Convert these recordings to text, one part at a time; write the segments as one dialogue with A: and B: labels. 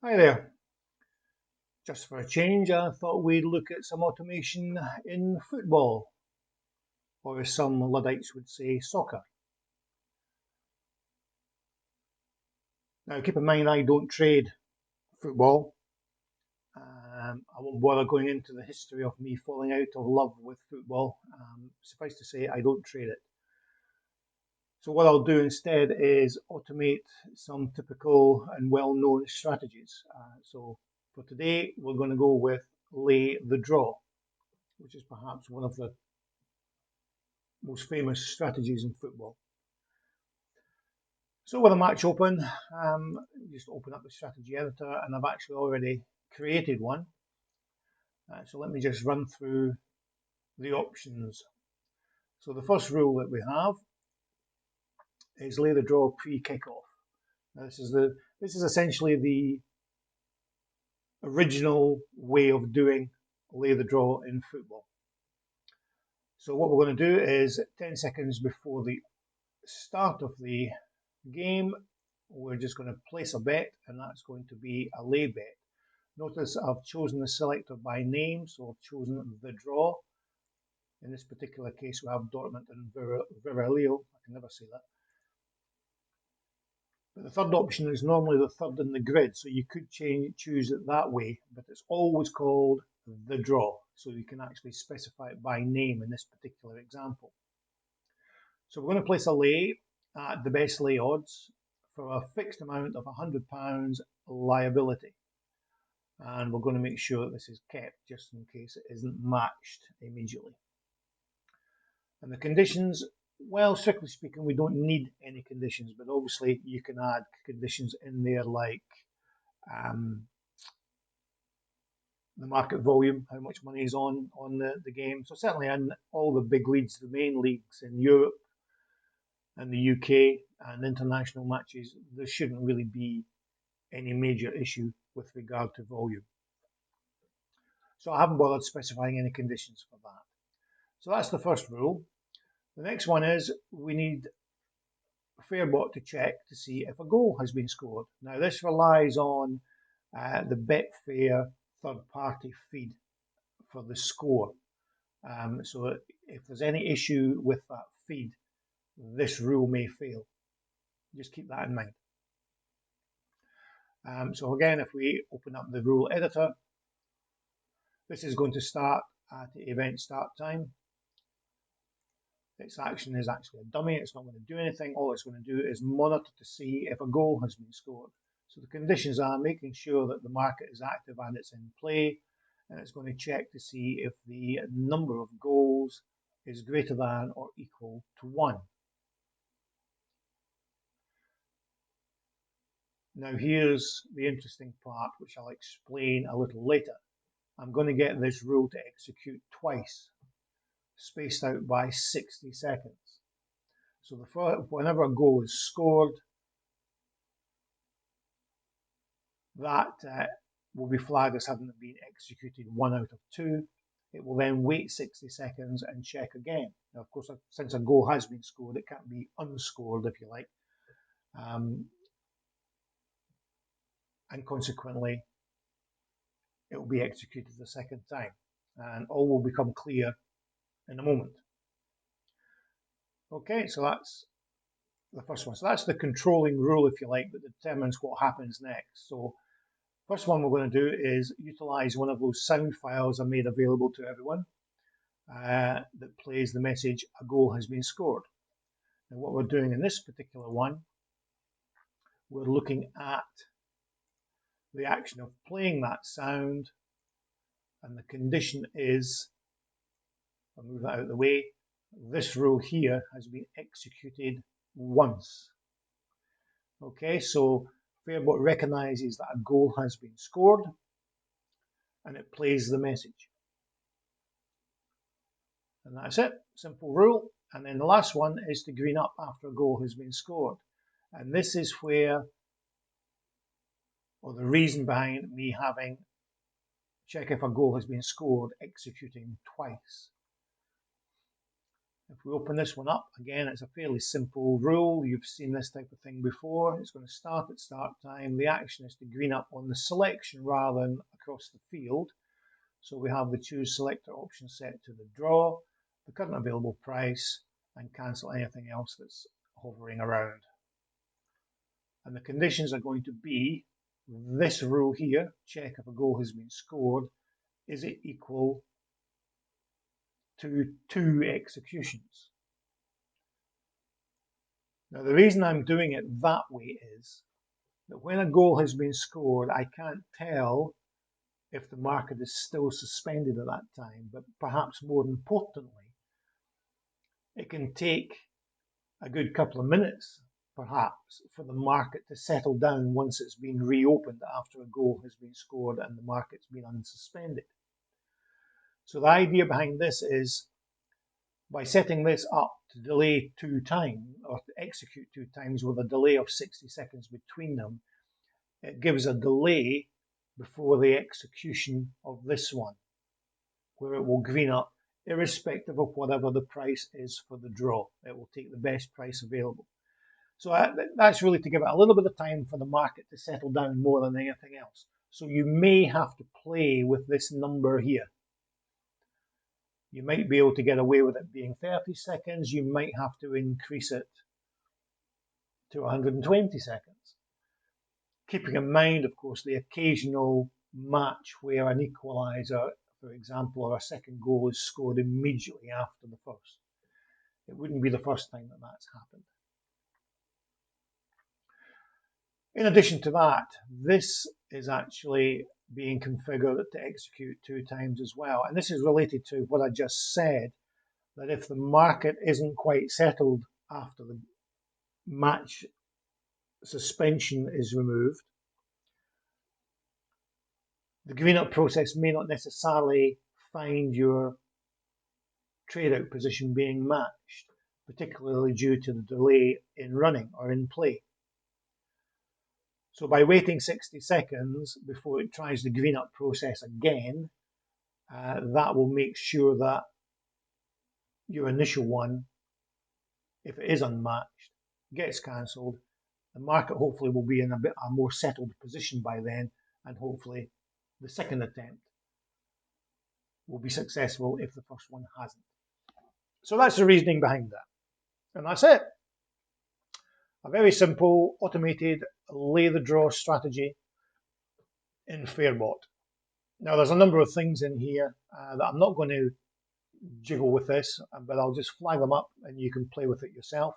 A: Hi there. Just for a change, I thought we'd look at some automation in football, or as some Luddites would say, soccer. Now, keep in mind, I don't trade football. I won't bother going into the history of me falling out of love with football. Suffice to say, I don't trade it. So, what I'll do instead is automate some typical and well known strategies. So, for today, we're going to go with lay the draw, which is perhaps one of the most famous strategies in football. So with a match open, just open up the strategy editor and I've actually already created one. So let me just run through the options. So the first rule that we have is lay the draw pre-kickoff. Now this is essentially the original way of doing lay the draw in football. So what we're going to do is 10 seconds before the start of the game, we're just going to place a bet, and that's going to be a lay bet. Notice I've chosen the selector by name, so I've chosen the draw. In this particular case, we have Dortmund and Virilio. I can never say that. But the third option is normally the third in the grid, so you could choose it that way, but it's always called the draw, so you can actually specify it by name in this particular example. So we're going to place a lay at the best lay odds for a fixed amount of £100 liability. And we're going to make sure that this is kept just in case it isn't matched immediately. And the conditions, well, strictly speaking, we don't need any conditions, but obviously you can add conditions in there like the market volume, how much money is on the game. So certainly in all the big leagues, the main leagues in Europe and the UK and international matches, there shouldn't really be any major issue with regard to volume. So I haven't bothered specifying any conditions for that. So that's the first rule. The next one is we need Fairbot to check to see if a goal has been scored. Now this relies on the Betfair third-party feed for the score. So if there's any issue with that feed, this rule may fail. Just keep that in mind. So again, if we open up the rule editor, this is going to start at the event start time. Its action is actually a dummy. It's not going to do anything. All it's going to do is monitor to see if a goal has been scored. So the conditions are making sure that the market is active and it's in play, and it's going to check to see if the number of goals is greater than or equal to 1. Now here's the interesting part, which I'll explain a little later. I'm going to get this rule to execute twice, spaced out by 60 seconds. So whenever a goal is scored, that will be flagged as having been executed 1 out of 2. It will then wait 60 seconds and check again. Now, of course, since a goal has been scored, it can't be unscored, if you like. And consequently, it will be executed the second time. And all will become clear in a moment. Okay, so that's the first one. So that's the controlling rule, if you like, that determines what happens next. So first one we're going to do is utilize one of those sound files I made available to everyone that plays the message, a goal has been scored. And what we're doing in this particular one, we're looking at the action of playing that sound, and the condition is, I'll move that out of the way, this rule here has been executed once. Okay, so Fairbot recognizes that a goal has been scored and it plays the message. And that's it, simple rule. And then the last one is to green up after a goal has been scored. And this is where, or the reason behind me having check if a goal has been scored executing twice. If we open this one up, again, it's a fairly simple rule. You've seen this type of thing before. It's going to start at start time. The action is to green up on the selection rather than across the field. So we have the choose selector option set to the draw, the current available price, and cancel anything else that's hovering around. And the conditions are going to be this rule here, check if a goal has been scored, is it equal to 2 executions? Now, the reason I'm doing it that way is that when a goal has been scored, I can't tell if the market is still suspended at that time, but perhaps more importantly, it can take a good couple of minutes, perhaps, for the market to settle down once it's been reopened after a goal has been scored and the market's been unsuspended. So the idea behind this is, by setting this up to delay 2 times, or to execute 2 times with a delay of 60 seconds between them, it gives a delay before the execution of this one, where it will green up irrespective of whatever the price is for the draw. It will take the best price available. So that's really to give it a little bit of time for the market to settle down more than anything else. So you may have to play with this number here. You might be able to get away with it being 30 seconds. You might have to increase it to 120 seconds. Keeping in mind, of course, the occasional match where an equaliser, for example, or a second goal is scored immediately after the first. It wouldn't be the first time that that's happened. In addition to that, this is actually being configured to execute 2 times as well. And this is related to what I just said, that if the market isn't quite settled after the match suspension is removed, the green up process may not necessarily find your trade out position being matched, particularly due to the delay in running or in play. So by waiting 60 seconds before it tries the green up process again, that will make sure that your initial one, if it is unmatched, gets cancelled. The market hopefully will be in a more settled position by then, and hopefully the second attempt will be successful if the first one hasn't. So that's the reasoning behind that. And that's it. A very simple, automated, lay the draw strategy in Fairbot. Now, there's a number of things in here that I'm not going to jiggle with this, but I'll just flag them up and you can play with it yourself.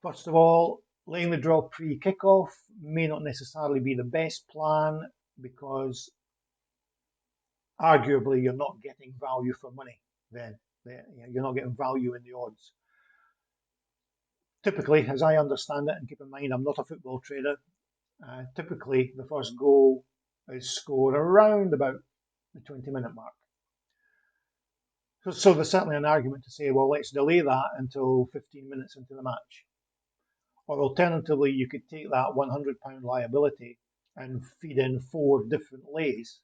A: First of all, laying the draw pre-kickoff may not necessarily be the best plan because arguably you're not getting value for money then. You're not getting value in the odds. Typically, as I understand it, and keep in mind I'm not a football trader, typically the first goal is scored around about the 20-minute mark. So there's certainly an argument to say, well, let's delay that until 15 minutes into the match. Or alternatively, you could take that £100 liability and feed in 4 different lays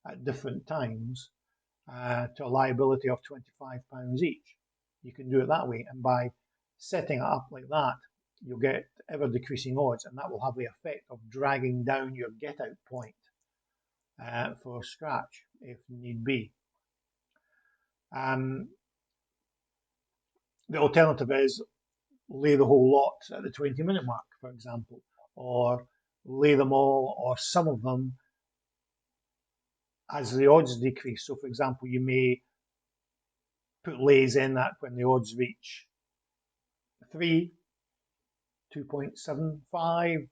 A: at different times to a liability of £25 each. You can do it that way, and by setting it up like that, you'll get ever decreasing odds, and that will have the effect of dragging down your get out point for scratch if need be. The alternative is lay the whole lot at the 20-minute mark, for example, or lay them all or some of them as the odds decrease. So, for example, you may put lays in that when the odds reach 3, 2.75,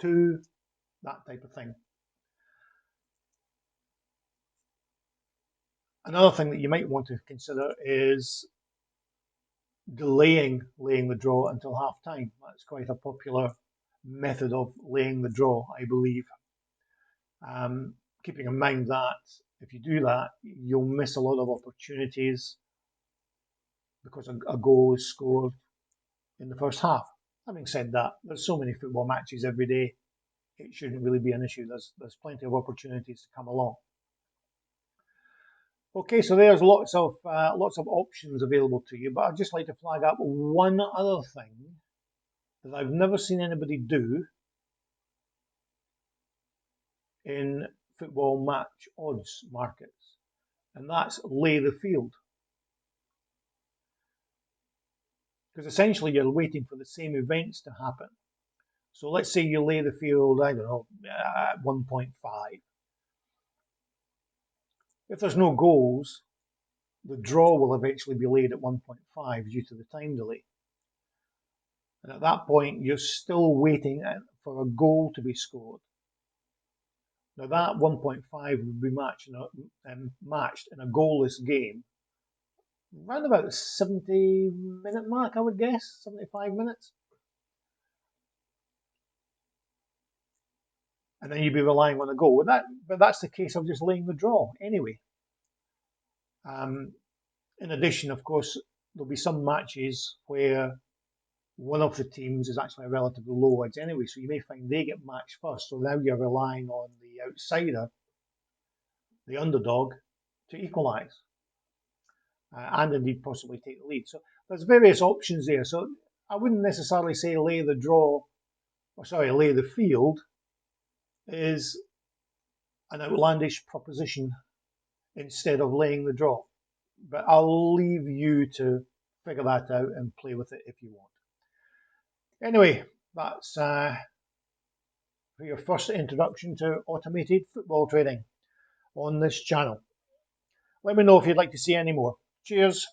A: 2, that type of thing. Another thing that you might want to consider is delaying laying the draw until half time. That's quite a popular method of laying the draw, I believe. Keeping in mind that if you do that, you'll miss a lot of opportunities because a goal is scored in the first half. Having said that, there's so many football matches every day, it shouldn't really be an issue. There's plenty of opportunities to come along. Okay, so there's lots of options available to you, but I'd just like to flag up one other thing that I've never seen anybody do in football match odds markets, and that's lay the field. Because essentially you're waiting for the same events to happen. So let's say you lay the field, I don't know, at 1.5. If there's no goals, the draw will eventually be laid at 1.5 due to the time delay. And at that point, you're still waiting for a goal to be scored. Now that 1.5 would be matched in a goalless game around about the 70-minute mark, I would guess, 75 minutes. And then you'd be relying on a goal. But that's the case of just laying the draw anyway. In addition, of course, there'll be some matches where one of the teams is actually a relatively low odds anyway, so you may find they get matched first. So now you're relying on the outsider, the underdog, to equalise and indeed possibly take the lead. So there's various options there. So I wouldn't necessarily say lay the field is an outlandish proposition instead of laying the draw. But I'll leave you to figure that out and play with it if you want. Anyway, that's for your first introduction to automated football trading on this channel. Let me know if you'd like to see any more. Cheers.